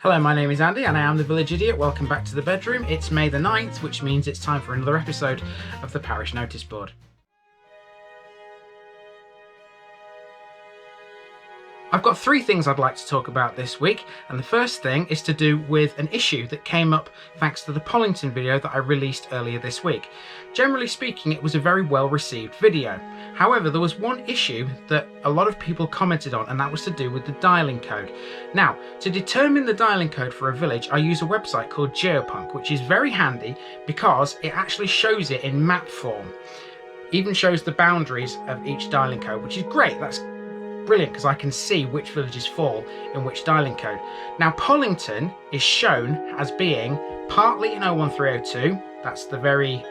Hello, my name is Andy and I am the Village Idiot. Welcome back to the bedroom. It's May the 9th, which means it's time for another episode of the Parish Notice Board. I've got three things I'd like to talk about this week, and the first thing is to do with an issue that came up thanks to the Pollington video that I released earlier this week. Generally speaking, it was a very well received video. However, there was one issue that a lot of people commented on, and that was to do with the dialing code. Now, to determine the dialing code for a village, I use a website called Geopunk, which is very handy because it actually shows it in map form. Even shows the boundaries of each dialing code, which is great. That's brilliant because I can see which villages fall in which dialing code. Now, Pollington is shown as being partly in 01302, that's the very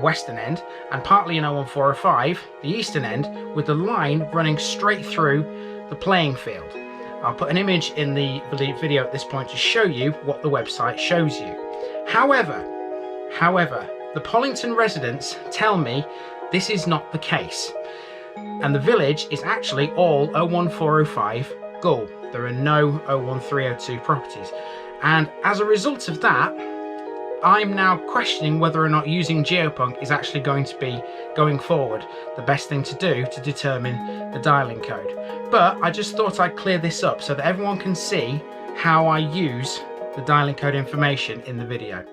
western end, and partly in 01405, the eastern end, with the line running straight through the playing field. I'll put an image in the video at this point to show you what the website shows you. However, the Pollington residents tell me this is not the case. And the village is actually all 01405 Gull. There are no 01302 properties. And as a result of that, I'm now questioning whether or not using Geopunk is actually going to be, going forward, the best thing to do to determine the dialing code. But I just thought I'd clear this up so that everyone can see how I use the dialing code information in the video.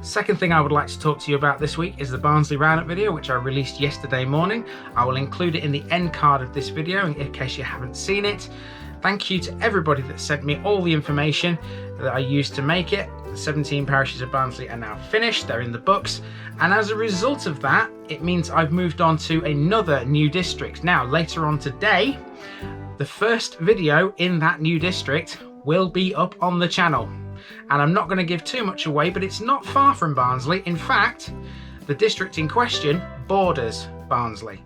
Second thing I would like to talk to you about this week is the Barnsley Roundup video, which I released yesterday morning. I will include it in the end card of this video in case you haven't seen it. Thank you to everybody that sent me all the information that I used to make it. The 17 parishes of Barnsley are now finished, they're in the books, and as a result of that, it means I've moved on to another new district. Now, later on today, the first video in that new district will be up on the channel. And I'm not going to give too much away, but it's not far from Barnsley. In fact, the district in question borders Barnsley.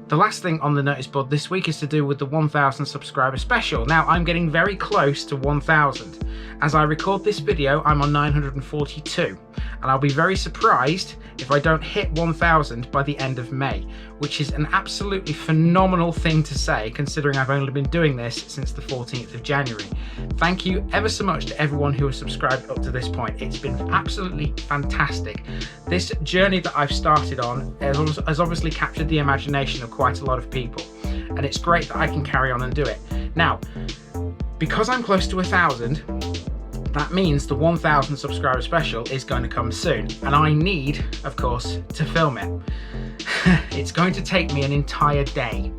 The last thing on the notice board this week is to do with the 1,000 subscriber special. Now, I'm getting very close to 1,000. As I record this video, I'm on 942, and I'll be very surprised if I don't hit 1,000 by the end of May, which is an absolutely phenomenal thing to say, considering I've only been doing this since the 14th of January. Thank you ever so much to everyone who has subscribed up to this point. It's been absolutely fantastic. This journey that I've started on has obviously captured the imagination of quite a lot of people, and it's great that I can carry on and do it. Now, because I'm close to 1,000, that means the 1,000 subscriber special is going to come soon, and I need, of course, to film it. It's going to take me an entire day.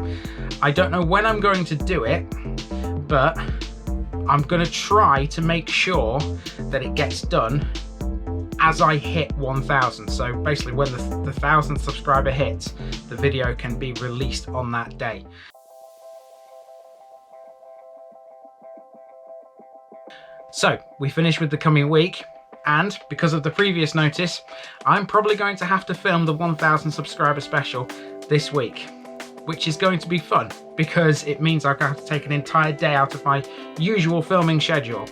I don't know when I'm going to do it, but I'm going to try to make sure that it gets done as I hit 1,000. So basically when the 1,000th subscriber hits, the video can be released on that day. So we finish with the coming week, and because of the previous notice, I'm probably going to have to film the 1,000 subscriber special this week, which is going to be fun because it means I'm going to have to take an entire day out of my usual filming schedule.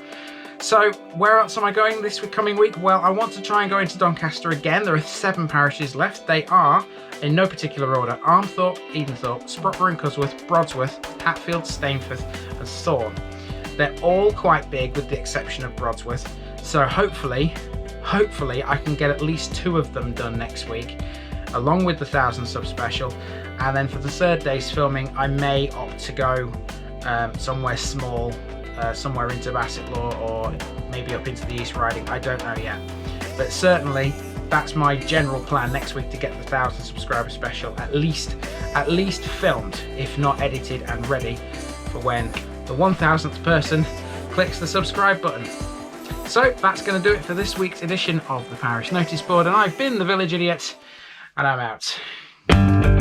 So where else am I going this coming week? Well, I want to try and go into Doncaster again. There are 7 parishes left. They are, in no particular order, Armthorpe, Edenthorpe, Sprotborough and Cusworth, Brodsworth, Hatfield, Stainforth and Thorne. They're all quite big with the exception of Brodsworth. So hopefully I can get at least 2 of them done next week, along with the 1,000 sub special. And then for the third day's filming, I may opt to go somewhere small, somewhere into Bassetlaw or maybe up into the East Riding. I don't know yet, but certainly that's my general plan next week, to get the 1,000 subscriber special at least filmed, if not edited and ready for when the 1,000th person clicks the subscribe button. So that's going to do it for this week's edition of the Parish Notice Board, and I've been the Village Idiot, and I'm out.